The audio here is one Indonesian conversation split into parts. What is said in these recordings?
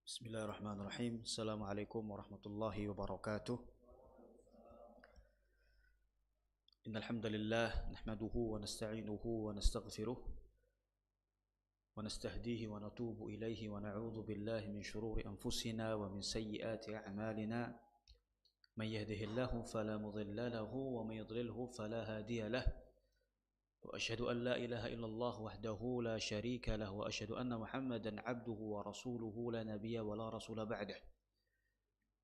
Bismillahirrahmanirrahim. Assalamualaikum warahmatullahi wabarakatuh. Innal hamdalillah nahmaduhu wa nasta'inuhu wa nastaghfiruh wa nastahdihi wa natubu ilayhi wa na'udzu billahi min shururi anfusina wa min sayyiati a'malina. Man yahdihillahu fala mudilla lahu wa man yudlilhu fala hadiya lahu. وأشهد أن لا إله إلا الله وحده لا شريك له وأشهد أن محمدا عبده ورسوله لا نبي ولا رسول بعده.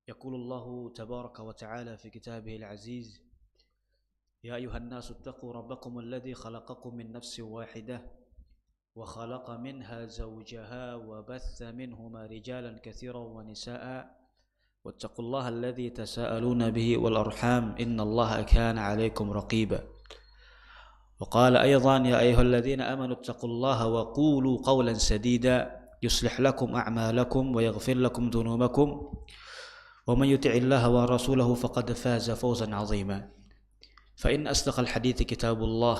يقول الله تبارك وتعالى في كتابه العزيز: يا أيها الناس اتقوا ربكم الذي خلقكم من نفس واحدة وخلق منها زوجها وبث منهما رجالا كثيرا ونساء واتقوا الله الذي تساءلون به والأرحام إن الله كان عليكم رقيبا. وقال أيضا: يا أيها الذين آمنوا اتقوا الله وقولوا قولا سديدا يصلح لكم أعمالكم ويغفر لكم ذنوبكم ومن يطع الله ورسوله فقد فاز فوزا عظيما. فإن أصدق الحديث كتاب الله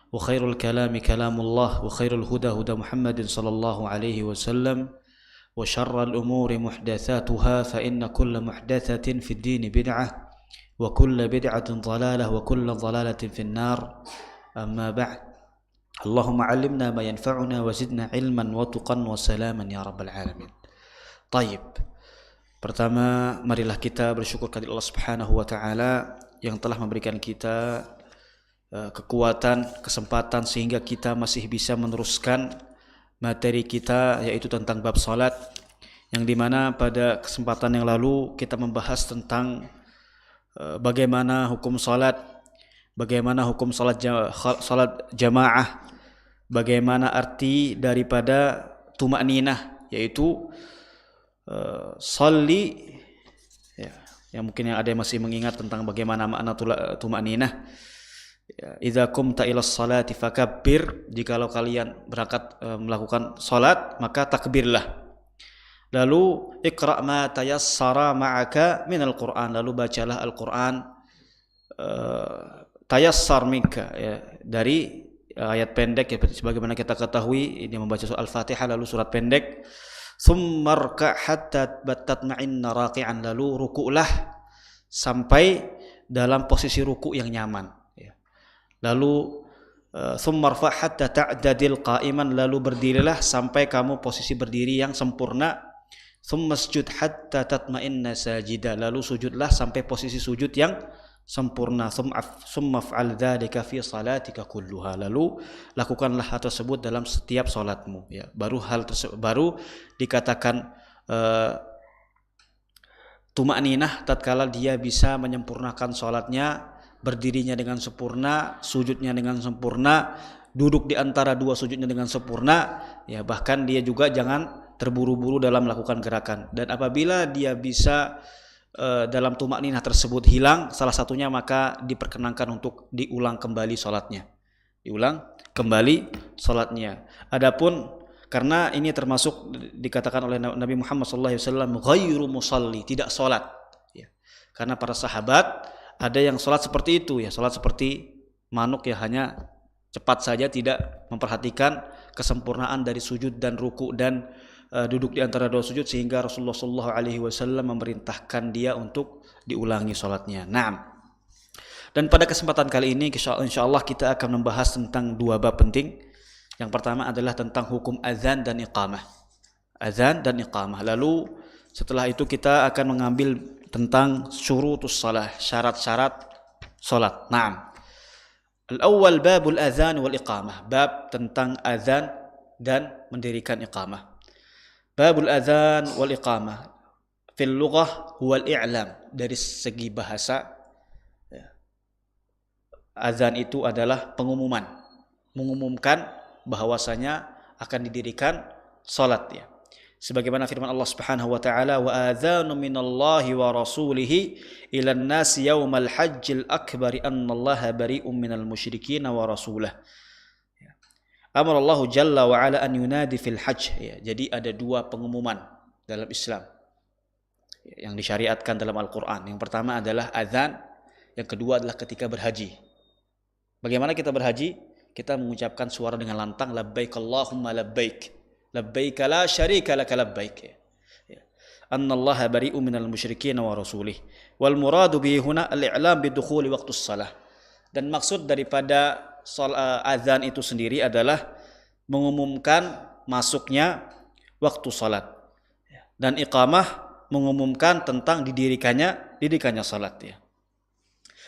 وخير الكلام كلام الله وخير الهدى هدى محمد صلى الله عليه وسلم وشر الأمور محدثاتها فإن كل محدثة في الدين بدعة وكل بدعة ضلالة وكل ضلالة في النار. أما بعد. اللهم علمنا ما ينفعنا وزدنا علما وتقا وسلاما يا رب العالمين. Taib. Pertama, marilah kita bersyukur kepada Allah Subhanahu wa taala yang telah memberikan kita kekuatan, kesempatan sehingga kita masih bisa meneruskan materi kita, yaitu tentang bab salat, yang dimana pada kesempatan yang lalu kita membahas tentang bagaimana hukum salat, bagaimana hukum salat jamaah, bagaimana arti daripada tuma'ninah, yaitu salli, ya, yang mungkin yang ada yang masih mengingat tentang bagaimana makna tuma'ninah. Idza qumta ilas salati fakabbir, jikalau kalian berangkat melakukan salat maka takbirlah. Lalu iqra' ma tayassara ma'aka minal Qur'an, lalu bacalah Al-Qur'an tayassar minka, ya, dari ayat pendek, ya, sebagaimana kita ketahui ini membaca surah Al-Fatihah lalu surat pendek. Tsumma rka' hatta tatma'inna raqi'an, lalu ruku'lah sampai dalam posisi ruku' yang nyaman, ya. Lalu tsumma rfa' hatta ta'dadil qa'iman, lalu berdirilah sampai kamu posisi berdiri yang sempurna. Tsumma sujud hatta tatma'inna sajida, lalu sujudlah sampai posisi sujud yang sempurna. Tsumma fa'al dzalika fi salatika kulluha, lalu lakukanlah hal tersebut dalam setiap salatmu, ya. Baru hal tersebut baru dikatakan tuma'ninah tatkala dia bisa menyempurnakan salatnya, berdirinya dengan sempurna, sujudnya dengan sempurna, duduk di antara dua sujudnya dengan sempurna, ya, bahkan dia juga jangan terburu-buru dalam melakukan gerakan. Dan apabila dia bisa dalam tuma'ninah tersebut hilang salah satunya, maka diperkenankan untuk diulang kembali salatnya. Adapun karena ini termasuk dikatakan oleh Nabi Muhammad SAW ghairu musalli, tidak salat, ya. Karena para sahabat ada yang salat seperti itu, ya, salat seperti manuk, ya, hanya cepat saja, tidak memperhatikan kesempurnaan dari sujud dan ruku dan duduk di antara dua sujud, sehingga Rasulullah SAW memerintahkan dia untuk diulangi salatnya. Naam. Dan pada kesempatan kali ini insyaallah kita akan membahas tentang dua bab penting. Yang pertama adalah tentang hukum azan dan iqamah. Azan dan iqamah. Lalu setelah itu kita akan mengambil tentang syurutus salah, syarat-syarat salat. Naam. Al-awwal babul azan wal iqamah, bab tentang azan dan mendirikan iqamah. Babul adzan wal iqamah fil lughah huwa al-i'lam, dari segi bahasa, ya, azan itu adalah pengumuman, mengumumkan bahwasanya akan didirikan salat, ya. Sebagaimana firman Allah Subhanahu wa taala, wa adzanu minallahi wa rasulihi ilan nasi yaumal hajjil akbar annallaha bari'um minal musyrikin wa rasulah. Amar Allah Jalla wa ala an yunadi fil hajj, ya. Jadi ada dua pengumuman dalam Islam yang disyariatkan dalam Al-Quran. Yang pertama adalah azan, yang kedua adalah ketika berhaji. Bagaimana kita berhaji? Kita mengucapkan suara dengan lantang, labbaik Allahumma labbaik, labbaik la syarika laka labbaik. annallaha bari'un minal musyrikin wa rasulih. Wal muradu bihi huna al-i'lam bidukhuli waqtus shalah. Dan maksud daripada azan itu sendiri adalah mengumumkan masuknya waktu salat. Dan iqamah mengumumkan tentang didirikannya salat ya.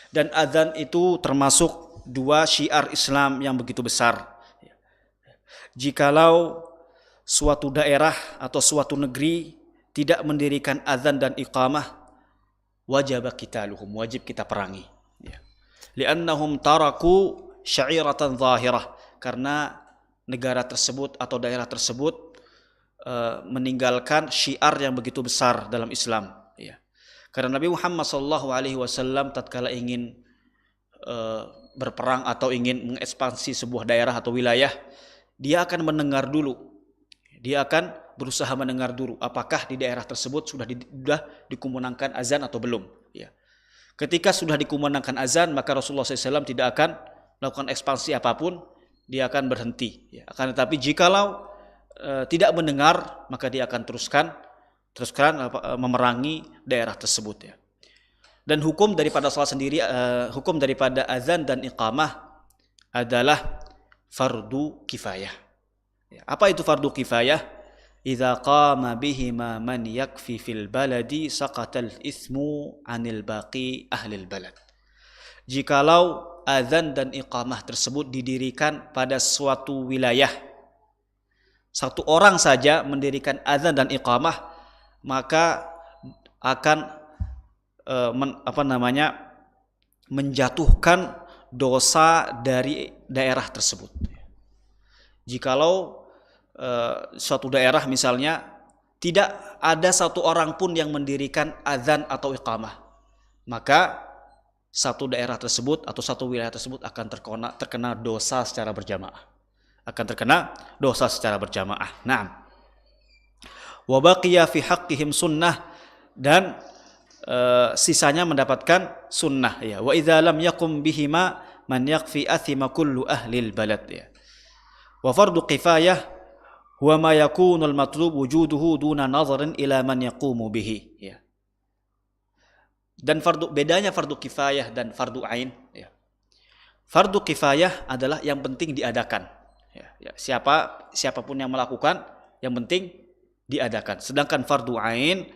Dan azan itu termasuk dua syiar Islam yang begitu besar. Jikalau suatu daerah atau suatu negeri tidak mendirikan azan dan iqamah, wajib kita perangi. Li'annahum taraku sya'iratan zahirah, karena negara tersebut atau daerah tersebut meninggalkan syiar yang begitu besar dalam Islam. Karena Nabi Muhammad SAW tatkala ingin berperang atau ingin mengekspansi sebuah daerah atau wilayah, dia akan mendengar dulu. Dia akan berusaha mendengar dulu apakah di daerah tersebut sudah dikumandangkan azan atau belum. Ketika sudah dikumandangkan azan, maka Rasulullah SAW tidak akan melakukan ekspansi apapun, dia akan berhenti. Akan tetapi jikalau tidak mendengar, maka dia akan teruskan memerangi daerah tersebut. Dan hukum daripada salat sendiri, hukum daripada azan dan iqamah adalah fardu kifayah. Apa itu fardu kifayah? Idza qama bihima man yakfi fil baladi saqatal itsmu 'anil baqi ahlil balad. Jikalau azan dan iqamah tersebut didirikan pada suatu wilayah, satu orang saja mendirikan azan dan iqamah, maka akan menjatuhkan dosa dari daerah tersebut. Jikalau suatu daerah misalnya tidak ada satu orang pun yang mendirikan azan atau iqamah, maka satu daerah tersebut atau satu wilayah tersebut akan terkena dosa secara berjamaah. Naam. Wa baqiya fi haqqihim sunnah, dan sisanya mendapatkan sunnah ya. Wa idza lam yakum bihima man yakfi athima kullu ahlil balad ya. Wa fardu kifayah huwa ma yakunul matlub wujuduhu duna nazarin ila man yaqumu bihi ya. Dan bedanya fardu kifayah dan fardu ain ya. Fardu kifayah adalah yang penting diadakan ya. Siapapun yang melakukan, yang penting diadakan. Sedangkan fardu ain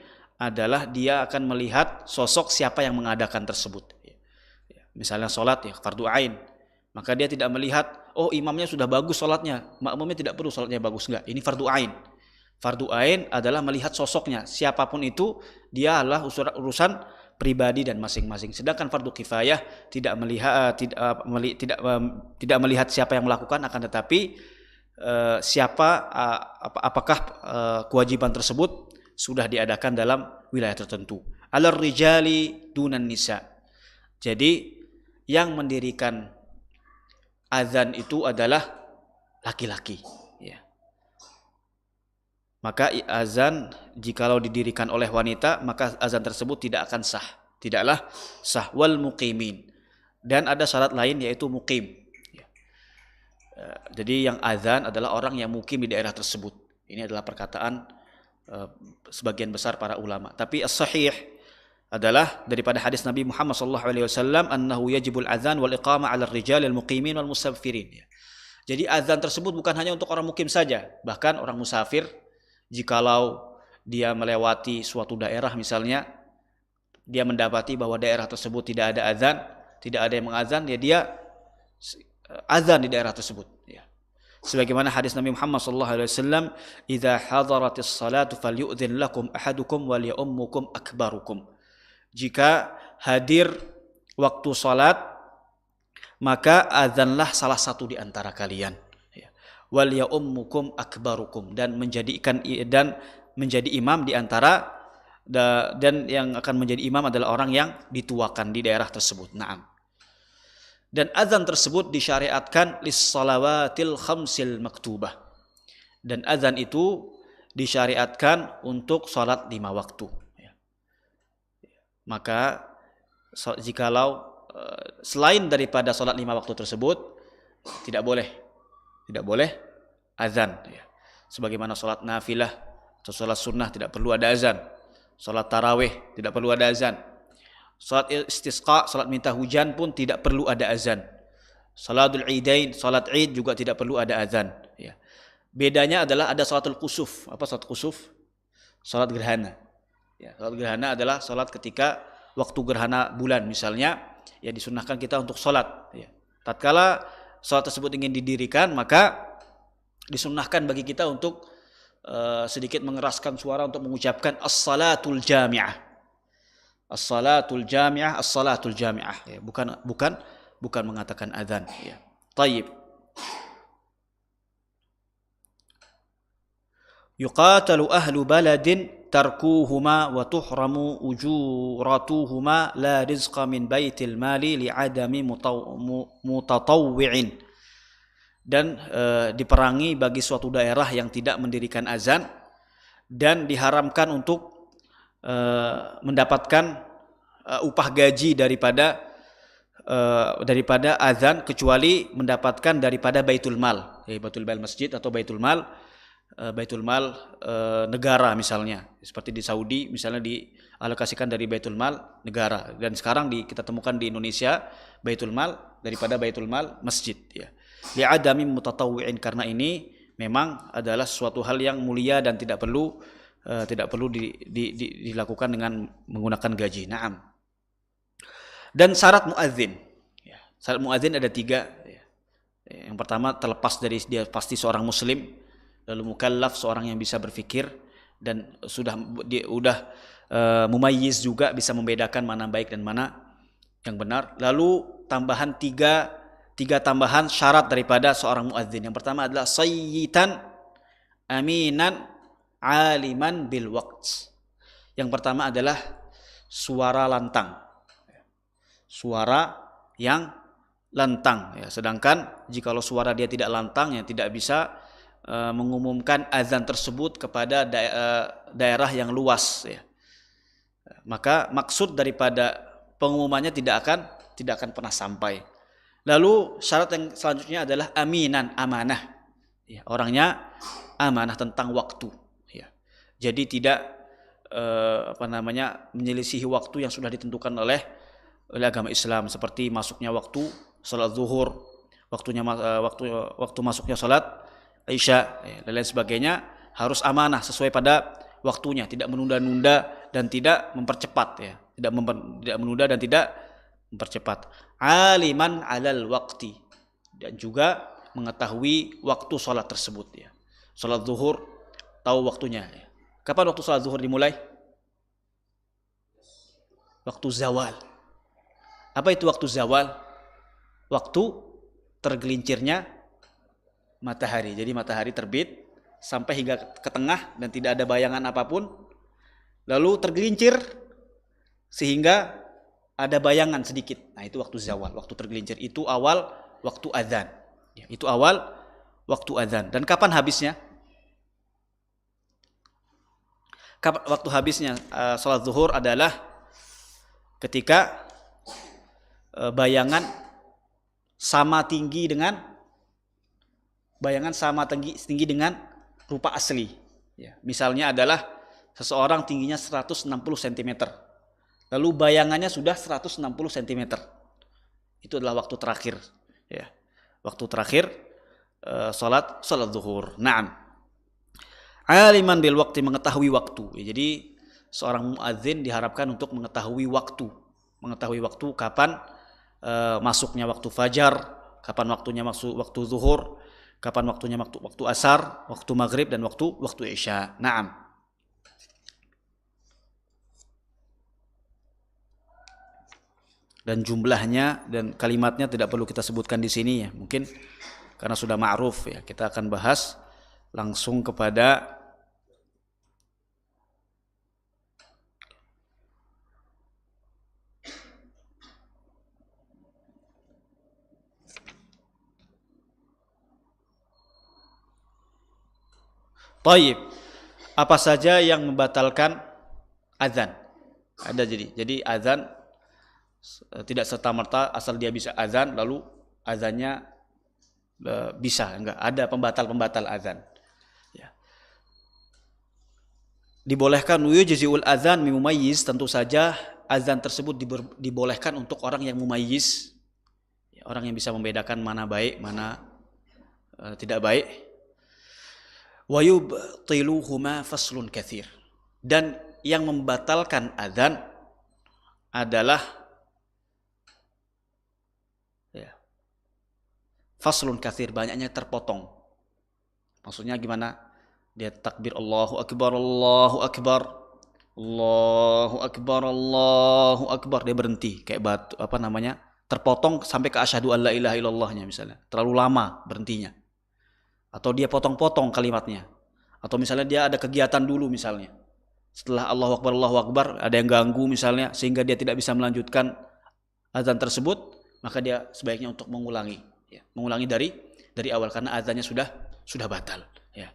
adalah dia akan melihat sosok siapa yang mengadakan tersebut ya. Misalnya sholat ya, fardu ain, maka dia tidak melihat imamnya sudah bagus sholatnya, makmumnya tidak perlu sholatnya bagus, enggak. Ini fardu ain. Fardu ain adalah melihat sosoknya, siapapun itu, dia adalah urusan pribadi dan masing-masing. Sedangkan fardu kifayah tidak melihat siapa yang melakukan, akan tetapi apakah kewajiban tersebut sudah diadakan dalam wilayah tertentu. Alar rijali dunan nisa. Jadi yang mendirikan azan itu adalah laki-laki ya. Maka azan jikalau didirikan oleh wanita, maka azan tersebut tidaklah sah. Wal muqimin, dan ada syarat lain yaitu muqim ya. Jadi yang azan adalah orang yang mukim di daerah tersebut. Ini adalah perkataan sebagian besar para ulama. Tapi as-sahih adalah daripada hadis Nabi Muhammad SAW, annahu yajibul azan wal iqamah 'ala ar-rijal al-muqimin wal musafirin. Jadi azan tersebut bukan hanya untuk orang mukim saja, bahkan orang musafir jikalau dia melewati suatu daerah misalnya, dia mendapati bahwa daerah tersebut tidak ada azan, tidak ada yang mengazan, ya dia azan di daerah tersebut ya. Sebagaimana hadis Nabi Muhammad SAW, idza hadaratis salatu falyu'dhin lakum ahadukum wal ya'ummukum akbarukum. Jika hadir waktu salat, maka azanlah salah satu di antara kalian. Wal ya'ummukum akbarukum, dan menjadi imam di antara, dan yang akan menjadi imam adalah orang yang dituakan di daerah tersebut. Naam. Dan azan tersebut disyariatkan lis-shalawatil khamsil maktubah. Dan azan itu disyariatkan untuk salat 5 waktu. Maka jikalau selain daripada salat 5 waktu tersebut tidak boleh azan ya. Sebagaimana salat nafilah atau salat sunnah tidak perlu ada azan. Salat tarawih tidak perlu ada azan. Salat istisqa, salat minta hujan pun tidak perlu ada azan. Salatul Idain, salat Id juga tidak perlu ada azan, ya. Bedanya adalah ada salatul kusuf. Apa salat kusuf? Salat gerhana. Ya, salat gerhana adalah salat ketika waktu gerhana bulan misalnya, ya disunahkan kita untuk salat, ya. Tatkala salat tersebut ingin didirikan, maka disunahkan bagi kita untuk sedikit mengeraskan suara untuk mengucapkan as-salatul jami'ah. As-salatul jami'ah, as-salatul jami'ah, ya, bukan mengatakan azan, ya. Tayyib. Yuqatalu ahlu baladin tarkuhuma wa tuhramu ujuratuhuma la rizqa min baitil mali li'adami mutatawwi'in. Dan diperangi bagi suatu daerah yang tidak mendirikan azan dan diharamkan untuk mendapatkan upah gaji daripada azan kecuali mendapatkan daripada baitul mal, baitul mal masjid atau baitul mal negara misalnya, seperti di Saudi misalnya dialokasikan dari baitul mal negara, dan sekarang kita temukan di Indonesia baitul mal daripada baitul mal masjid, ya. Li'adami mutatawwi'in, karena ini memang adalah suatu hal yang mulia dan tidak perlu dilakukan dengan menggunakan gaji. Naam. Dan syarat muadzin, ya. Syarat muadzin ada 3, ya. Yang pertama, terlepas dari dia pasti seorang muslim, lalu mukallaf, seorang yang bisa berfikir dan sudah mumayyiz juga, bisa membedakan mana baik dan mana yang benar. Lalu tambahan tiga tambahan syarat daripada seorang muadzin. Yang pertama adalah sayyitan aminan aliman bil waqt. Yang pertama adalah suara lantang, suara yang lantang, ya. Sedangkan jikalau suara dia tidak lantang, ya, tidak bisa mengumumkan azan tersebut kepada daerah yang luas, ya. Maka maksud daripada pengumumannya tidak akan pernah sampai. Lalu syarat yang selanjutnya adalah aminan, amanah, ya, orangnya amanah tentang waktu, ya. Jadi tidak menyelisihi waktu yang sudah ditentukan oleh agama Islam, seperti masuknya waktu salat zuhur, waktu masuknya salat Isya, ya, dan lain sebagainya, harus amanah sesuai pada waktunya, tidak menunda-nunda dan tidak mempercepat, ya. Tidak menunda dan tidak mempercepat. Aliman alal waqti, dan juga mengetahui waktu salat tersebut, ya. Salat zuhur tahu waktunya, ya. Kapan waktu salat zuhur dimulai? Waktu zawal. Apa itu waktu zawal? Waktu tergelincirnya matahari. Jadi matahari terbit sampai hingga ke tengah dan tidak ada bayangan apapun, lalu tergelincir sehingga ada bayangan sedikit. Nah, itu waktu zawal, waktu tergelincir. Itu awal waktu azan, ya, itu awal waktu azan. Dan kapan habisnya? Waktu habisnya salat zuhur adalah ketika bayangan sama tinggi dengan rupa asli, ya. Misalnya adalah seseorang tingginya 160 cm, lalu bayangannya sudah 160 cm. Itu adalah waktu terakhir, ya. Waktu terakhir salat zuhur. Naam. Aliman bil waqti, mengetahui waktu, ya. Jadi seorang muadzin diharapkan untuk mengetahui waktu kapan masuknya waktu fajar, kapan waktunya masuk waktu zuhur, kapan waktunya waktu asar, waktu maghrib, dan waktu isya. Naam. Dan jumlahnya dan kalimatnya tidak perlu kita sebutkan di sini, ya. Mungkin karena sudah ma'ruf, ya. Kita akan bahas langsung kepada Taib. Apa saja yang membatalkan azan? Ada, jadi azan tidak serta-merta asal dia bisa azan lalu azannya bisa, enggak. Ada pembatal azan, ya. dibolehkan yujzi'ul adzan min mumayyiz, tentu saja azan tersebut dibolehkan untuk orang yang mumayyiz, orang yang bisa membedakan mana baik, mana tidak baik. Wa yubtiluhuma faslun katsir. Dan yang membatalkan azan adalah faslun katsir, banyaknya terpotong. Maksudnya gimana? Dia takbir Allahu Akbar, Allahu Akbar, Allahu Akbar, Allahu Akbar, dia berhenti kayak batu, terpotong sampai ke asyhadu alla ilaha illallahnya misalnya. Terlalu lama berhentinya. Atau dia potong-potong kalimatnya. Atau misalnya dia ada kegiatan dulu misalnya. Setelah Allahu Akbar, ada yang ganggu misalnya sehingga dia tidak bisa melanjutkan azan tersebut, maka dia sebaiknya untuk mengulangi, ya. Mengulangi dari awal karena azannya sudah batal, ya.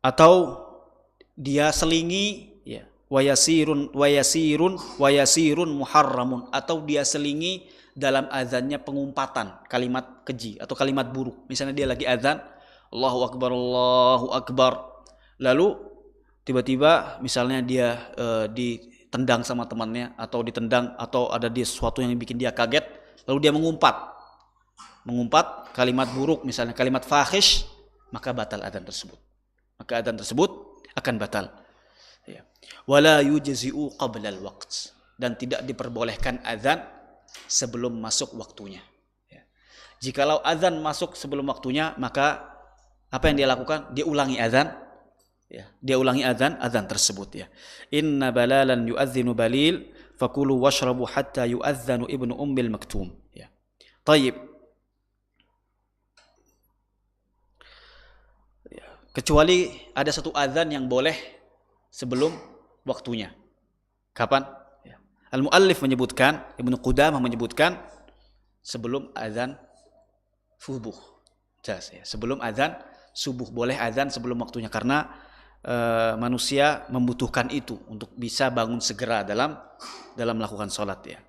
Atau dia selingi, ya, wayasirun muharramun, atau dia selingi dalam azannya pengumpatan kalimat keji atau kalimat buruk. Misalnya dia lagi azan Allahu Akbar, lalu tiba-tiba misalnya dia ditendang sama temannya, atau ditendang, atau ada di sesuatu yang bikin dia kaget, lalu dia mengumpat kalimat buruk, misalnya kalimat fahish, maka batal azan tersebut. Maka azan tersebut akan batal. Ya. Wala yujzi'u qabla al-waqt, dan tidak diperbolehkan azan sebelum masuk waktunya. Ya. Jikalau azan masuk sebelum waktunya, maka apa yang dia lakukan? Dia ulangi azan. Ya, dia ulangi azan tersebut, ya. Inna balalan yu'adzinu balil fakulu washrabu hatta yu'adzanu ibnu ummil maktum, ya. Tayyib. Ya. Kecuali ada satu azan yang boleh sebelum waktunya. Kapan? Ya. Al-Muallif menyebutkan, Ibnu Qudamah menyebutkan sebelum azan subuh. Jelas, ya. Sebelum azan subuh boleh azan sebelum waktunya, karena manusia membutuhkan itu untuk bisa bangun segera dalam melakukan sholat, ya.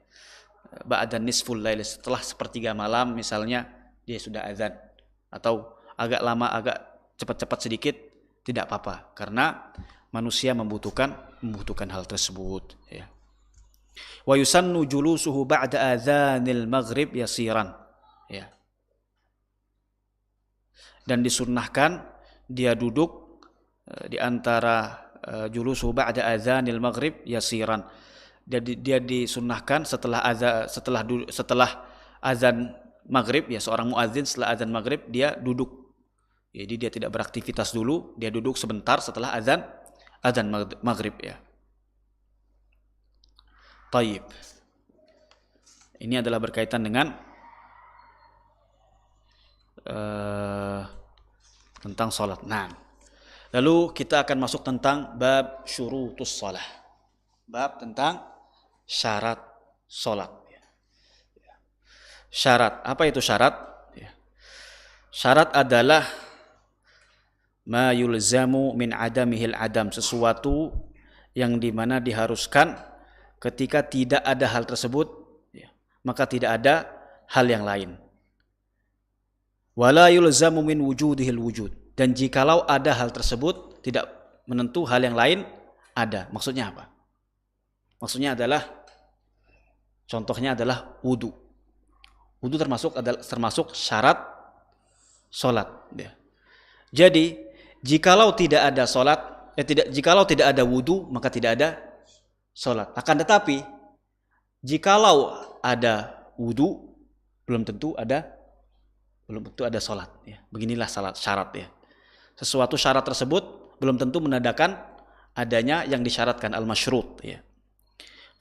Ba'da nisful lail, setelah sepertiga malam misalnya dia sudah azan, atau agak lama, agak cepat-cepat sedikit tidak apa-apa, karena manusia membutuhkan hal tersebut, ya. Wa yusannu julusuhu ba'da adzanil maghrib yasiran, ya. Dan disunnahkan dia duduk di antara julusuhu ba'da adzanil maghrib yasiran. Dia disunnahkan setelah azan maghrib, ya, seorang muadzin setelah azan maghrib dia duduk. Jadi dia tidak beraktivitas dulu, dia duduk sebentar setelah azan maghrib, ya. Tayyib. Ini adalah berkaitan dengan tentang salat. Nah, lalu kita akan masuk tentang bab syurutus shalah. Bab tentang syarat salat. Syarat, apa itu syarat? Syarat adalah ma yulzamu min adamihil adam, sesuatu yang dimana diharuskan ketika tidak ada hal tersebut, maka tidak ada hal yang lain. Wala yulzamu min wujudihil wujud, dan jikalau ada hal tersebut tidak menentu hal yang lain ada. Maksudnya apa? Maksudnya adalah, contohnya adalah wudu. Wudu termasuk syarat salat, ya. Jadi jikalau tidak ada salat, jikalau tidak ada wudu, maka tidak ada salat. Akan tetapi jikalau ada wudu, belum tentu ada salat, ya. Beginilah syarat, ya. Sesuatu syarat tersebut belum tentu menandakan adanya yang disyaratkan, al-masyrut, ya.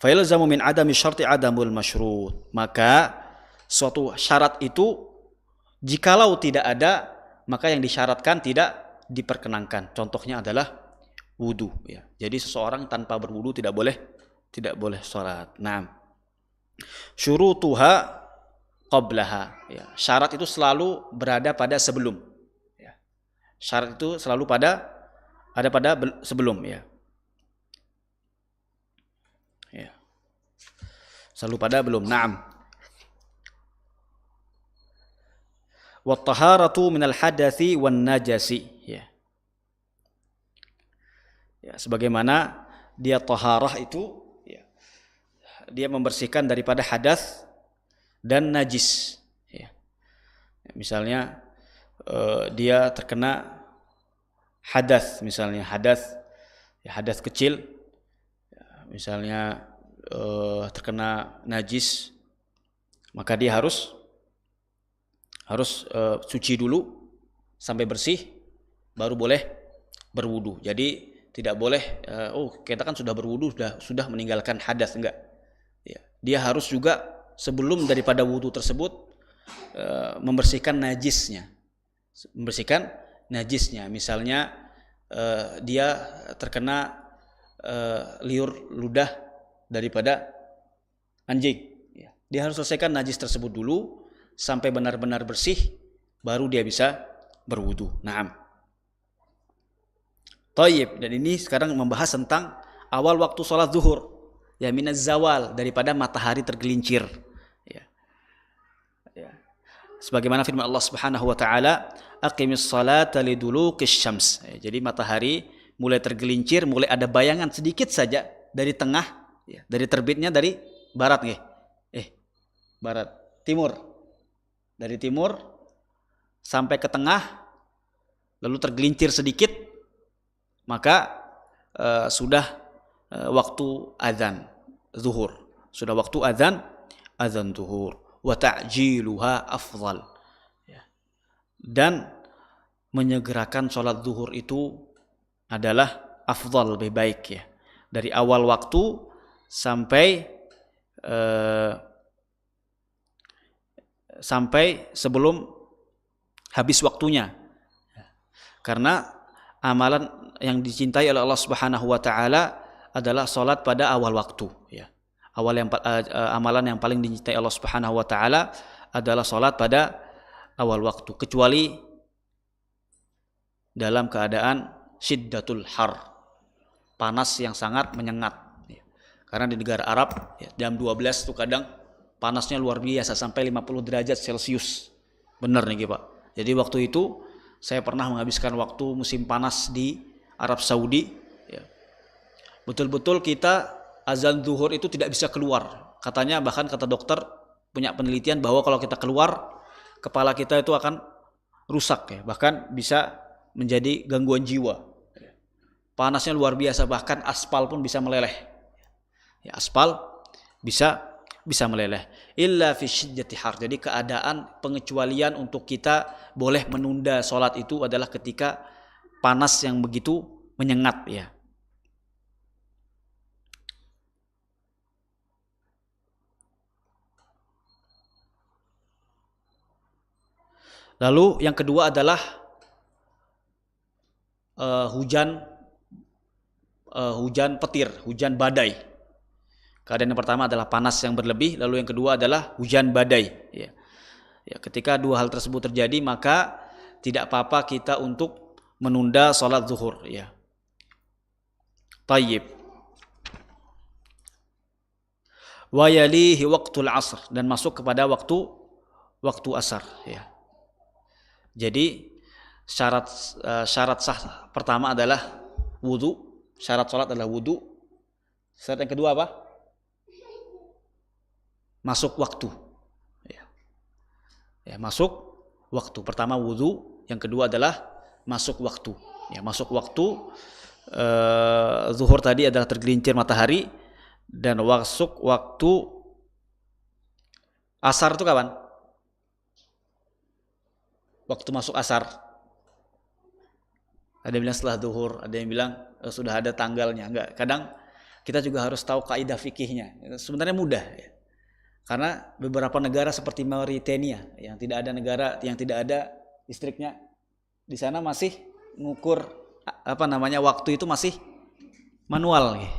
Fa yalzamu min adami syarti adamul masyrut, maka suatu syarat itu jikalau tidak ada, maka yang disyaratkan tidak diperkenankan. Contohnya adalah wudu, ya. Jadi seseorang tanpa berwudu tidak boleh salat. Nah, syurutuha qablaha, ya. Syarat itu selalu berada pada sebelum, ya. Syarat itu selalu pada sebelum, ya. Ya. Selalu pada belum. Naam. Wa taharatu minal hadathi wan najasi. Ya. Ya, sebagaimana dia taharah itu ya, dia membersihkan daripada hadas dan najis. Ya. Misalnya dia terkena hadas, misalnya hadas kecil, misalnya terkena najis, maka dia harus suci dulu sampai bersih, baru boleh berwudu. Jadi tidak boleh kita kan sudah berwudu, sudah meninggalkan hadas, enggak. Ya. Dia harus juga sebelum daripada wudu tersebut membersihkan najisnya. Misalnya dia terkena liur ludah daripada anjing. Ya. Dia harus selesaikan najis tersebut dulu sampai benar-benar bersih, baru dia bisa berwudu. Naam. Tayyib, dan ini sekarang membahas tentang awal waktu sholat zuhur. Ya, minaz zawal, daripada matahari tergelincir. Ya. Ya. Sebagaimana firman Allah Subhanahu wa taala, aqimis salata liduluqis syams. Ya, jadi matahari mulai tergelincir, mulai ada bayangan sedikit saja dari tengah, ya, dari terbitnya dari barat nggih. Barat, timur. Dari timur sampai ke tengah, lalu tergelincir sedikit, maka sudah waktu azan zuhur. Sudah waktu azan zuhur. Wa ta'jiluha afdal. Ya. Dan menyegerakan sholat zuhur itu adalah afdal, lebih baik ya. Dari awal waktu sampai sebelum habis waktunya. Karena amalan yang dicintai oleh Allah Subhanahu wa taala adalah salat pada awal waktu, ya. Amalan yang paling dicintai Allah Subhanahu wa taala adalah salat pada awal waktu, kecuali dalam keadaan syiddatul har, panas yang sangat menyengat. Karena di negara Arab jam 12 itu kadang panasnya luar biasa sampai 50 derajat Celcius. Benar nih Pak. Jadi waktu itu saya pernah menghabiskan waktu musim panas di Arab Saudi. Ya. Betul-betul kita azan zuhur itu tidak bisa keluar. Katanya, bahkan kata dokter punya penelitian bahwa kalau kita keluar, kepala kita itu akan rusak ya. Bahkan bisa menjadi gangguan jiwa. Panasnya luar biasa, bahkan aspal pun bisa meleleh. Ya, aspal bisa meleleh. Illa fi syiddati har. Jadi keadaan pengecualian untuk kita boleh menunda sholat itu adalah ketika panas yang begitu menyengat ya. Lalu yang kedua adalah hujan petir, hujan badai. Keadaan yang pertama adalah panas yang berlebih, lalu yang kedua adalah hujan badai. Ya. Ya, ketika dua hal tersebut terjadi, maka tidak apa-apa kita untuk menunda sholat zuhur. Ya. Tayyib. Wa yalihi waqtul asr, dan masuk kepada waktu asar. Ya. Jadi syarat sah pertama adalah wudu. Syarat sholat adalah wudu. Syarat yang kedua apa? Masuk waktu. Ya, masuk waktu. Pertama wudu, yang kedua adalah masuk waktu. Ya, masuk waktu. Zuhur tadi adalah tergelincir matahari, dan masuk waktu asar itu kapan? Waktu masuk asar. Ada yang bilang setelah zuhur, ada yang bilang sudah ada tanggalnya. Enggak, kadang kita juga harus tahu kaidah fikihnya. Sebenarnya mudah ya. Karena beberapa negara seperti Mauritania yang tidak ada listriknya, di sana masih mengukur waktu itu masih manual ya.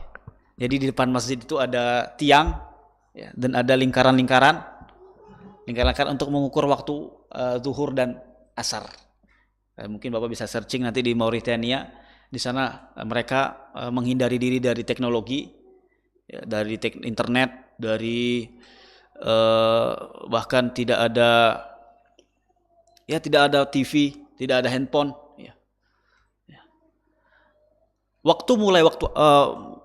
Jadi di depan masjid itu ada tiang ya, dan ada lingkaran-lingkaran untuk mengukur waktu zuhur dan asar. Mungkin Bapak bisa searching nanti di Mauritania. Di sana mereka menghindari diri dari teknologi, ya, dari internet, dari bahkan tidak ada Ya, tidak ada TV, tidak ada handphone. Ya. Ya.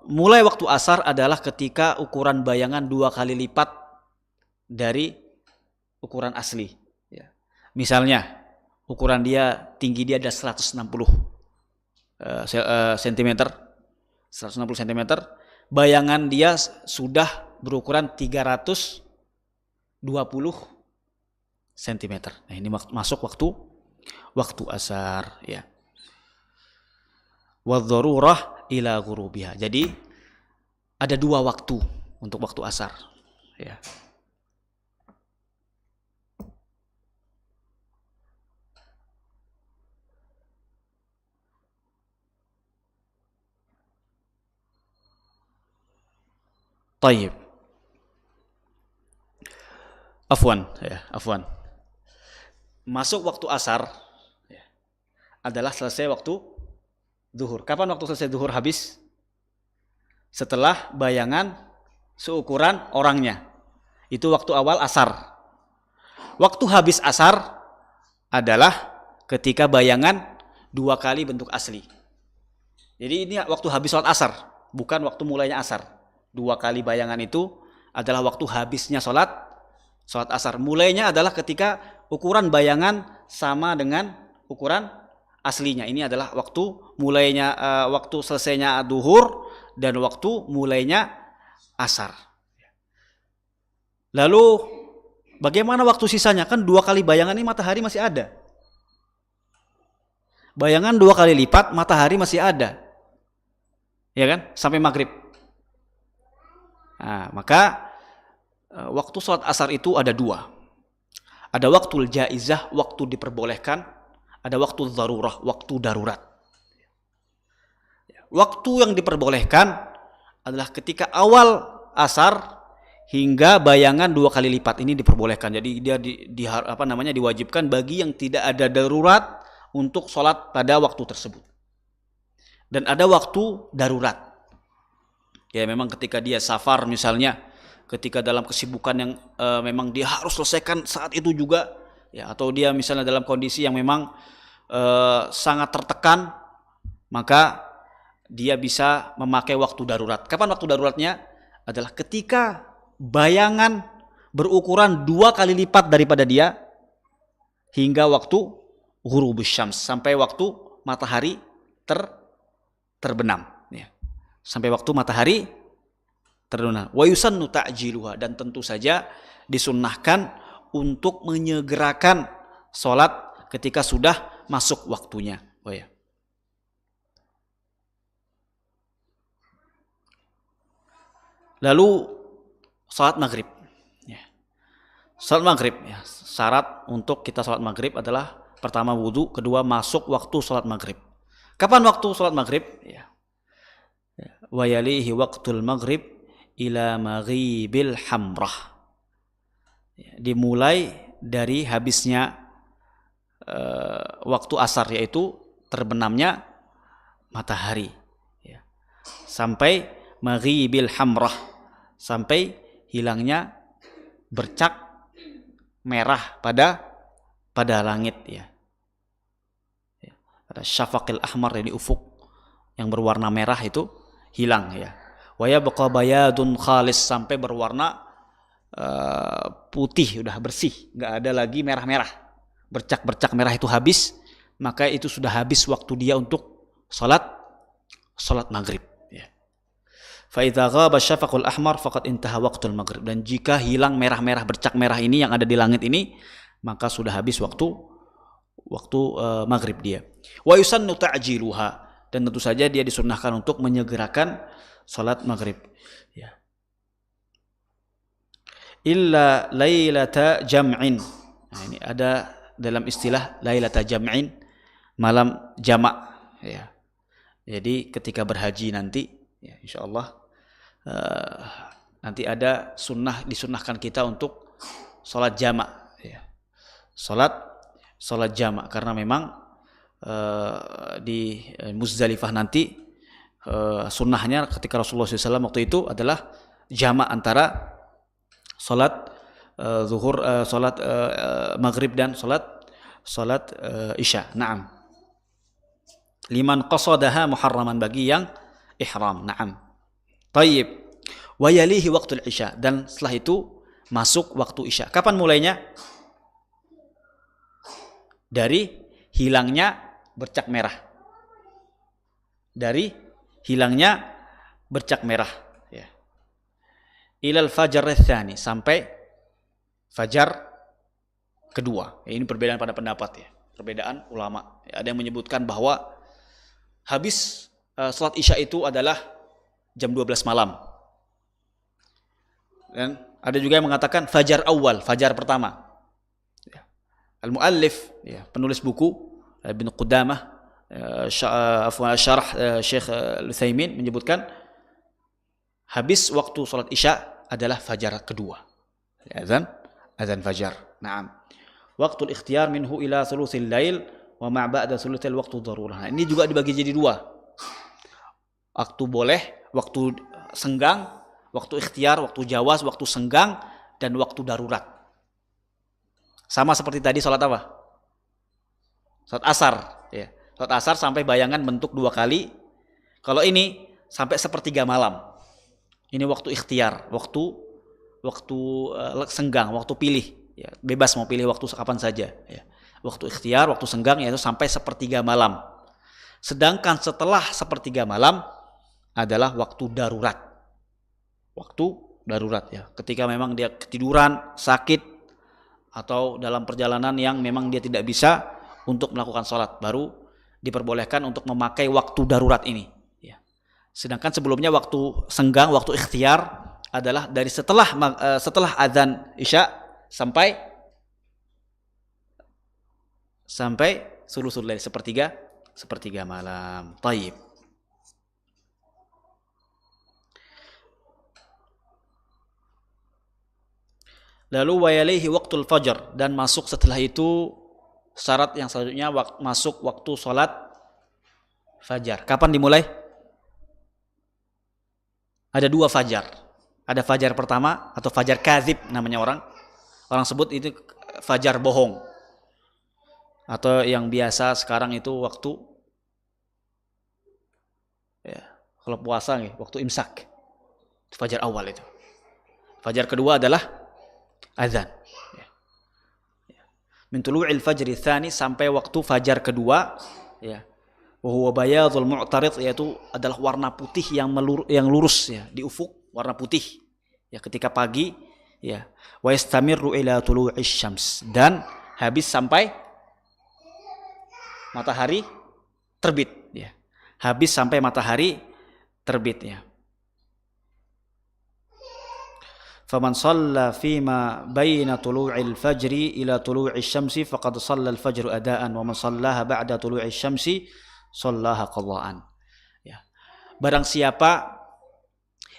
Mulai waktu asar adalah ketika ukuran bayangan 2 kali lipat dari ukuran asli. Ya. Misalnya ukuran tinggi dia ada 160 cm, 160 cm. Bayangan dia sudah berukuran 320 cm. Nah, ini masuk waktu asar, ya. Wadh-dharurah ila ghurubiha. Jadi ada 2 waktu untuk waktu asar, ya. Tayyib. Afwan. Masuk waktu asar ya, adalah selesai waktu zuhur. Kapan waktu selesai zuhur habis? Setelah bayangan seukuran orangnya. Itu waktu awal asar. Waktu habis asar adalah ketika bayangan 2 kali bentuk asli. Jadi ini waktu habis sholat asar, bukan waktu mulainya asar. 2 kali bayangan itu adalah waktu habisnya sholat asar. Mulainya adalah ketika ukuran bayangan sama dengan ukuran aslinya. Ini adalah waktu mulainya, waktu selesainya duhur dan waktu mulainya asar. Lalu bagaimana waktu sisanya? Kan 2 kali bayangan ini matahari masih ada. Bayangan 2 kali lipat matahari masih ada. Ya kan? Sampai maghrib. Nah, maka waktu sholat asar itu ada 2. Ada waktu jaizah, waktu diperbolehkan. Ada waktu darurah, waktu darurat. Waktu yang diperbolehkan adalah ketika awal asar hingga bayangan 2 kali lipat. Ini diperbolehkan. Jadi dia diwajibkan bagi yang tidak ada darurat untuk sholat pada waktu tersebut. Dan ada waktu darurat. Ya, memang ketika dia safar misalnya, ketika dalam kesibukan yang memang dia harus selesaikan saat itu juga, ya, atau dia misalnya dalam kondisi yang memang sangat tertekan, maka dia bisa memakai waktu darurat. Kapan waktu daruratnya? Adalah ketika bayangan berukuran 2 kali lipat daripada dia hingga waktu ghurubus syams, sampai waktu matahari terbenam. Sampai waktu matahari terbenam. Wa yusannu ta'jiluha, dan tentu saja disunnahkan untuk menyegerakan sholat ketika sudah masuk waktunya. Oh ya. Lalu sholat maghrib. Ya. Sholat maghrib, ya. Syarat untuk kita sholat maghrib adalah pertama wudu, kedua masuk waktu sholat maghrib. Kapan waktu sholat maghrib? Ya. Wa yalihi waqtul maghrib ila maghibil hamrah. Dimulai dari habisnya waktu asar, yaitu terbenamnya matahari, ya, sampai maghibil hamrah, sampai hilangnya bercak merah pada langit, ya. Ada syafaqil ahmar, jadi ufuk yang berwarna merah itu hilang, ya. Wa yabqa bayadun khalis, sampai berwarna putih, udah bersih, nggak ada lagi merah-merah. Bercak-bercak merah itu habis, maka itu sudah habis waktu dia untuk salat maghrib, ya. Fa idza ghaba syafaqul ahmar faqad intaha waqtul maghrib. Dan jika hilang merah-merah, bercak merah ini yang ada di langit ini, maka sudah habis waktu maghrib dia. Wa yusannu ta'jiluha, dan tentu saja dia disunnahkan untuk menyegerakan salat maghrib, ya. Illa lailata jam'in. Nah, ini ada dalam istilah lailata jam'in, malam jamak, ya. Jadi ketika berhaji nanti, ya, insyaallah nanti ada disunnahkan kita untuk salat jamak, ya. Salat jamak, karena memang di Muzdalifah nanti sunnahnya ketika Rasulullah SAW waktu itu adalah jamak antara salat zuhur, salat maghrib dan salat salat Isya. Naam. Liman qasadaha muharraman, bagi yang ihram. Naam. Tayyib. Wa yalihi waqtul Isya, dan setelah itu masuk waktu Isya. Kapan mulainya? Dari hilangnya bercak merah. Dari hilangnya bercak merah, ya. Ilal fajar tsani, sampai fajar kedua. Ya, ini perbedaan pada pendapat, ya. Perbedaan ulama. Ya, ada yang menyebutkan bahwa habis salat Isya itu adalah jam 12 malam. Dan ada juga yang mengatakan fajar awal, fajar pertama. Ya. Al-muallif, ya, penulis buku Ibnu Qudamah, syarah Syekh Al-Utsaimin, menyebutkan habis waktu salat Isya adalah fajar kedua. Azan fajar. Naam. Waktu ikhtiyar minhu ila thulutsil lail wa ma ba'da thulutsil waqtu darurah. Nah, ini juga dibagi jadi dua. Waktu boleh, waktu senggang, waktu ikhtiar, waktu jawaz, waktu senggang, dan waktu darurat. Sama seperti tadi salat apa? Salat asar, ya. Salat asar sampai bayangan bentuk 2 kali. Kalau ini sampai sepertiga malam. Ini waktu ikhtiar, waktu senggang, waktu pilih, ya. Bebas mau pilih waktu kapan saja, ya. Waktu ikhtiar, waktu senggang, yaitu sampai sepertiga malam. Sedangkan setelah sepertiga malam adalah waktu darurat. Waktu darurat, ya. Ketika memang dia ketiduran, sakit, atau dalam perjalanan yang memang dia tidak bisa untuk melakukan sholat, baru diperbolehkan untuk memakai waktu darurat ini, ya. Sedangkan sebelumnya waktu senggang, waktu ikhtiar adalah dari setelah azan Isya sampai sulusul lail, sepertiga malam. Tayyib. Lalu wa yalaihi waqtul fajr, dan masuk setelah itu syarat yang selanjutnya masuk waktu sholat fajar. Kapan dimulai? Ada 2 fajar. Ada fajar pertama atau fajar kadzib namanya orang sebut itu fajar bohong. Atau yang biasa sekarang itu waktu, ya, kalau puasa nih, waktu imsak. Fajar awal itu. Fajar kedua adalah azan. Min tulu'il fajri tsani, sampai waktu fajar kedua, ya. Wa huwa bayadul mu'tarid, yaitu adalah warna putih yang lurus, ya, di ufuk, warna putih, ya, ketika pagi, ya. Wa yastamirru ila tulu'is syams, dan habis sampai matahari terbit, ya. Habis sampai matahari terbit, ya. Faman shalla fima baina tulu'il fajri ila tulu'is syamsi faqad shalla al-fajr adaan wa man shallaha ba'da tulu'is syamsi shallaha qadha'an. Ya. Barang siapa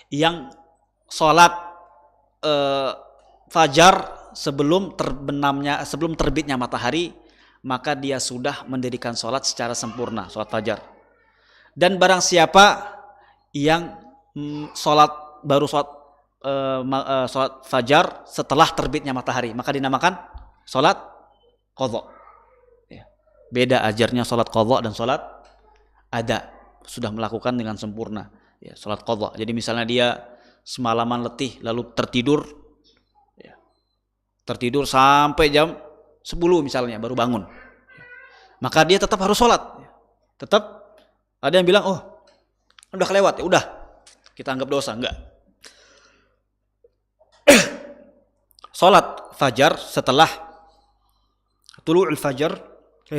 yang salat fajar sebelum terbitnya matahari, maka dia sudah mendirikan salat secara sempurna, salat fajar. Dan barang siapa yang baru salat fajar setelah terbitnya matahari, maka dinamakan salat qadha. Ya. Beda ajarnya salat qadha dan salat ada, sudah melakukan dengan sempurna, ya, salat qadha. Jadi misalnya dia semalaman letih lalu tertidur, ya, tertidur sampai jam 10 misalnya baru bangun, ya, maka dia tetap harus salat, ya. Tetap ada yang bilang, oh udah kelewat, ya udah kita anggap dosa. Enggak. Salat fajar setelah tulu'ul fajar,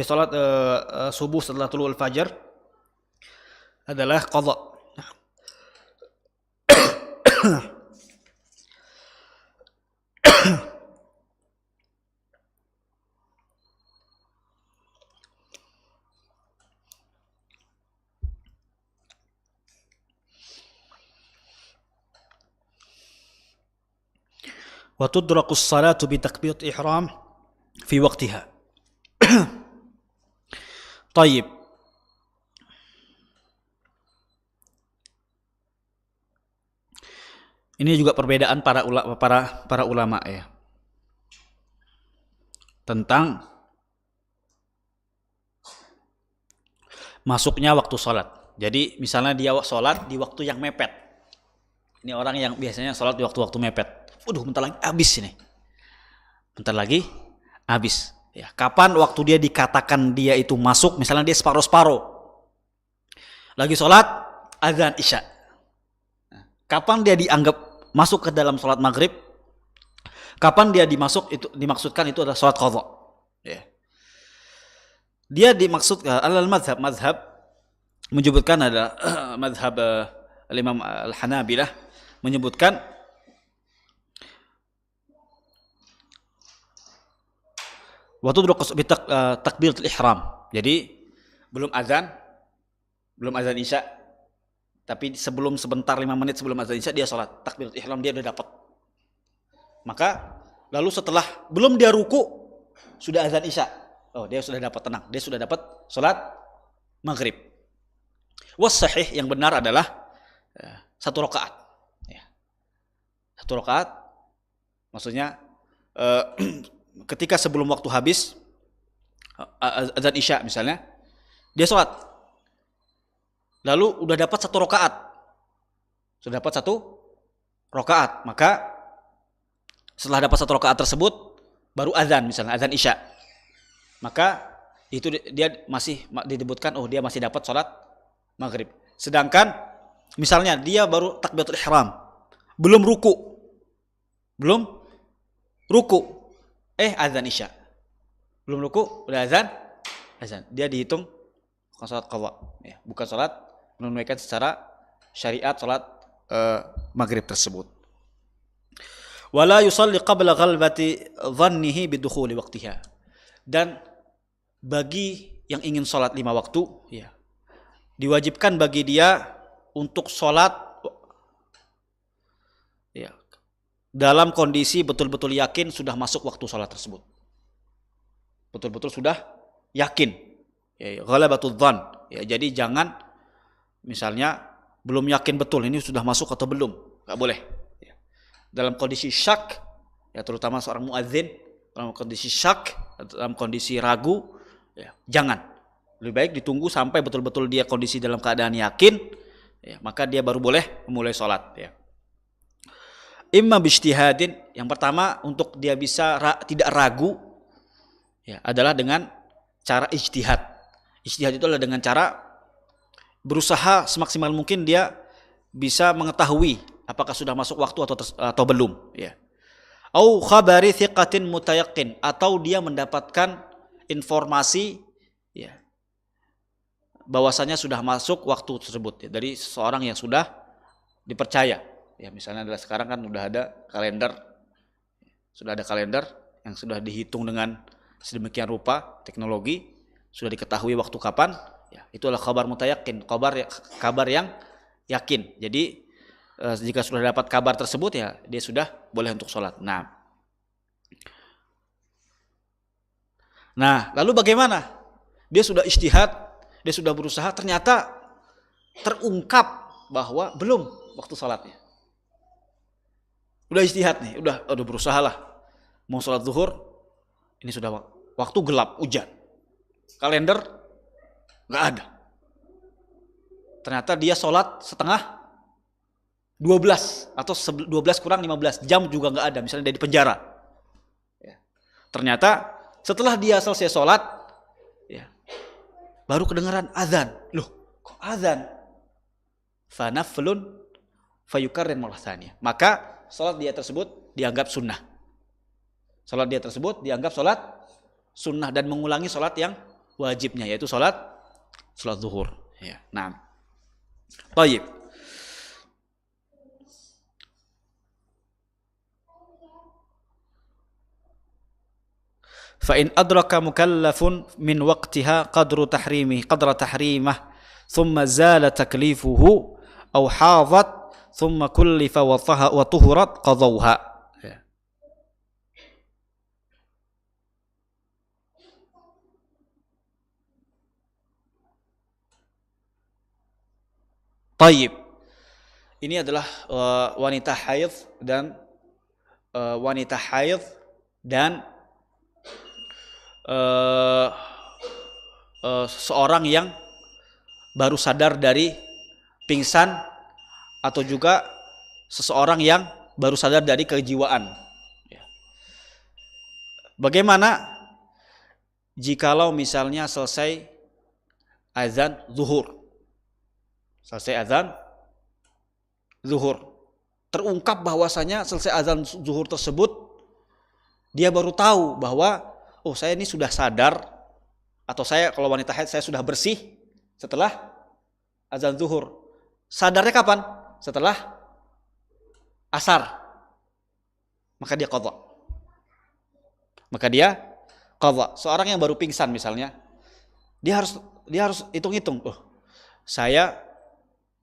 salat subuh setelah tulu'ul fajar adalah qadha. Wa tudraku as-salatu bi takbirat ihram fi waqtiha. Tayyib. Ini juga perbedaan para ulama, ya, tentang masuknya waktu sholat. Jadi misalnya dia sholat di waktu yang mepet. Ini orang yang biasanya sholat di waktu-waktu mepet. Waduh, bentar lagi habis ini. Bentar lagi habis. Ya, kapan waktu dia dikatakan dia itu masuk? Misalnya dia separuh-separuh. Lagi sholat, azan isya. Kapan dia dianggap masuk ke dalam sholat maghrib? Kapan dia dimaksudkan itu adalah sholat qadha? Ya. Dia dimaksudkan al-madhab menyebutkan adalah madhab al-Imam al-Hanabilah menyebutkan waktu takbiratul ihram. Jadi belum azan isya, tapi sebentar 5 menit sebelum azan isya dia sholat takbiratul ihram, dia udah dapat. Maka lalu setelah belum dia ruku sudah azan isya. Oh, dia sudah dapat, tenang. Dia sudah dapat sholat maghrib. Sahih yang benar adalah 1 rakaat. Ya. 1 rakaat, maksudnya ketika sebelum waktu habis azan isya misalnya, dia sholat. Lalu udah dapat 1 rakaat. Sudah dapat 1 rakaat, maka setelah dapat 1 rakaat tersebut baru azan, misalnya azan isya. Maka itu dia masih disebutkan dia masih dapat sholat maghrib. Sedangkan misalnya dia baru takbiratul ihram, belum ruku, azan isya, belum ruku udah azan, dia dihitung bukan sholat qadha, ya, bukan sholat menunaikan secara syariat sholat maghrib tersebut. Wala yusalli qabla ghalbati dhannihi bidukhuli waqtiha. Dan bagi yang ingin sholat 5 waktu, ya, diwajibkan bagi dia untuk sholat, ya, dalam kondisi betul-betul yakin sudah masuk waktu sholat tersebut. Betul-betul sudah yakin. Ya, ghalabatul dhann. Ya, jadi jangan misalnya belum yakin betul ini sudah masuk atau belum, nggak boleh. Ya. Dalam kondisi syak, ya, terutama seorang muadzin dalam kondisi syak, dalam kondisi ragu, ya, jangan. Lebih baik ditunggu sampai betul-betul dia kondisi dalam keadaan yakin, ya, maka dia baru boleh memulai sholat. Ya. Imma bijtihadin, yang pertama untuk dia bisa tidak ragu, ya, adalah dengan cara ijtihad. Ijtihad itu adalah dengan cara berusaha semaksimal mungkin dia bisa mengetahui apakah sudah masuk waktu atau belum. Ya. Au khabari thiqatin mutayaqqin, atau dia mendapatkan informasi, ya, bahwasanya sudah masuk waktu tersebut, ya, dari seseorang yang sudah dipercaya. Ya, misalnya adalah sekarang kan sudah ada kalender yang sudah dihitung dengan sedemikian rupa teknologi, sudah diketahui waktu kapan, ya, itu adalah kabar mutayaqqin, kabar yang yakin. Jadi jika sudah dapat kabar tersebut, ya, dia sudah boleh untuk sholat. Nah, lalu bagaimana? Dia sudah ijtihad, dia sudah berusaha, ternyata terungkap bahwa belum waktu sholatnya. Udah ijtihad nih, udah berusaha lah mau sholat zuhur, ini sudah waktu gelap, hujan, kalender nggak ada. Ternyata dia sholat setengah 12 atau 12 kurang 15 jam juga nggak ada, misalnya dia di penjara. Ya. Ternyata setelah dia selesai sholat, ya, baru kedengaran azan. Loh, kok azan? Fanaflun fayukarrin marratan. Maka sholat dia tersebut dianggap sunnah. Sholat dia tersebut dianggap sholat sunnah dan mengulangi sholat yang wajibnya, yaitu sholat zuhur. Ya. Nah, baik. فإن أدرك مكلف من وقتها قدر تحريمه ثم زال تكليفه أو حاضت ثم كلف وطهرت قضوها. Tayyib. Ini adalah wanita haid dan seorang yang baru sadar dari pingsan atau juga seseorang yang baru sadar dari kejiwaan. Bagaimana jikalau misalnya selesai azan zuhur, terungkap bahwasanya selesai azan zuhur tersebut dia baru tahu bahwa oh saya ini sudah sadar, atau saya kalau wanita haid saya sudah bersih setelah azan zuhur. Sadarnya kapan? Setelah asar. Maka dia qadha. Seorang yang baru pingsan misalnya, dia harus hitung-hitung. Oh, saya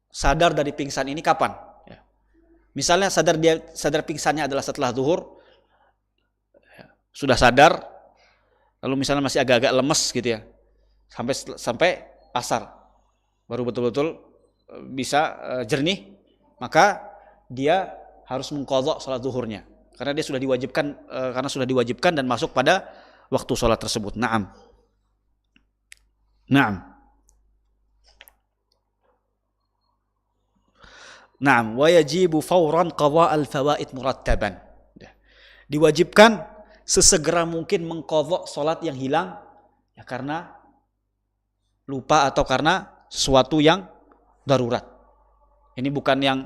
sadar dari pingsan ini kapan? Ya. Misalnya sadar pingsannya adalah setelah zuhur, sudah sadar, lalu misalnya masih agak-agak lemes gitu ya, sampai asar, baru betul-betul bisa jernih, maka dia harus mengqadha salat zuhurnya karena dia sudah diwajibkan dan masuk pada waktu salat tersebut. Naam. Wa yajibu fawran qadha al-fawaid murattaban. Diwajibkan sesegera mungkin mengqadha salat yang hilang ya karena lupa atau karena sesuatu yang darurat. Ini bukan yang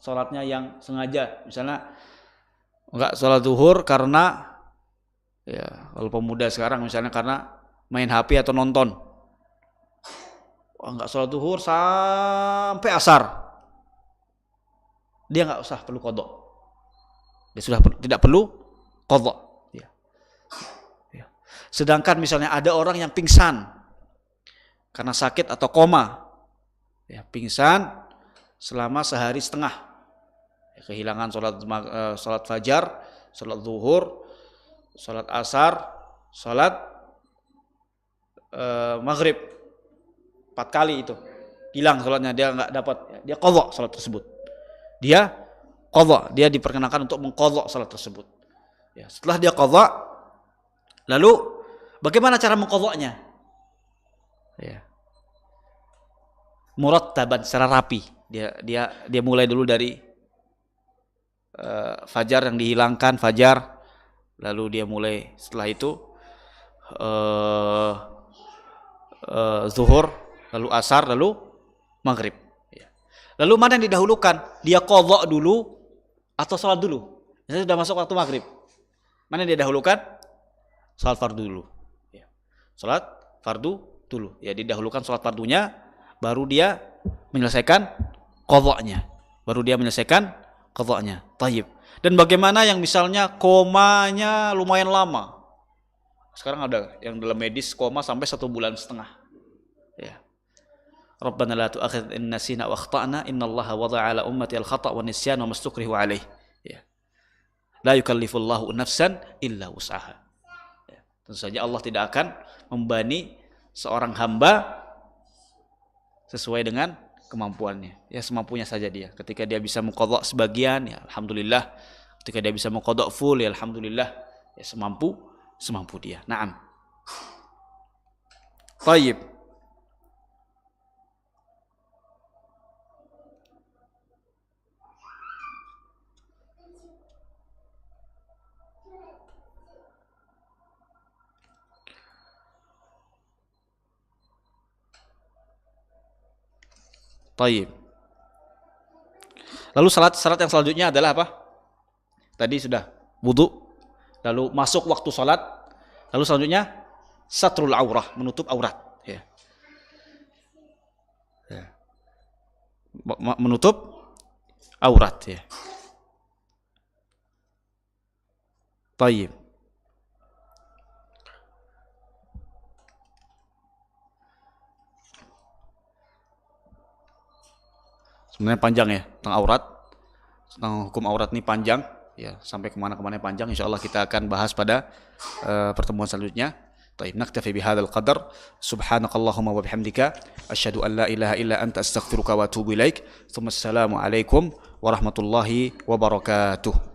salatnya yang sengaja. Misalnya enggak salat zuhur karena ya kalau pemuda sekarang misalnya karena main HP atau nonton. Enggak salat zuhur sampai asar. Dia enggak usah perlu qadha. Dia sudah tidak perlu qadha. Ya. Sedangkan misalnya ada orang yang pingsan karena sakit atau koma. Ya, pingsan selama sehari setengah. Ya, kehilangan salat fajar, salat zuhur, salat asar, salat maghrib. 4 kali itu hilang salatnya, dia enggak dapat, dia qadha salat tersebut. Dia diperkenakan untuk mengqadha salat tersebut. Ya, setelah dia qadha, lalu bagaimana cara mengqadhanya? Ya. Murattaban, secara rapi. Dia mulai dulu dari fajar yang dihilangkan, fajar, lalu dia mulai setelah itu zuhur, lalu asar, lalu maghrib. Lalu mana yang didahulukan? Dia qadha dulu atau salat dulu? Misalnya sudah masuk waktu maghrib, mana yang didahulukan? Salat fardu dulu. Salat fardu dulu. Ya, didahulukan salat fardunya, baru dia menyelesaikan qadha'nya. Tayyib. Dan bagaimana yang misalnya komanya lumayan lama? Sekarang ada yang dalam medis koma sampai 1,5 bulan. Ya. Rabbana la tu'akhidhna in nasina wa akhtana innallaha wada'a 'ala ummati al-khata' wa nisyan wa mastukrihu 'alaih. Ya. La yukallifullahu nafsan illa wus'aha. Ya. Tentu saja Allah tidak akan membebani seorang hamba sesuai dengan kemampuannya. Ya, semampunya saja dia. Ketika dia bisa mengqadha sebagian, ya alhamdulillah. Ketika dia bisa mengqadha full, ya alhamdulillah. Ya semampu dia. Naam. Tayyib. Tayyib. Lalu syarat yang selanjutnya adalah apa? Tadi sudah wudu, lalu masuk waktu salat, lalu selanjutnya satrul aurah, menutup aurat. Ya. Menutup aurat. Ya. Tayyib. Sebenarnya panjang ya tentang aurat, tentang hukum aurat ini panjang ya, sampai kemana-kemana panjang. Insyaallah kita akan bahas pada pertemuan selanjutnya. Taib, naktafi bihadzal qadar. Subhanakallahumma wa bihamdika asyhadu an la ilaha illa anta astaghfiruka wa atubu ilaik. Assalamu alaikum warahmatullahi wabarakatuh.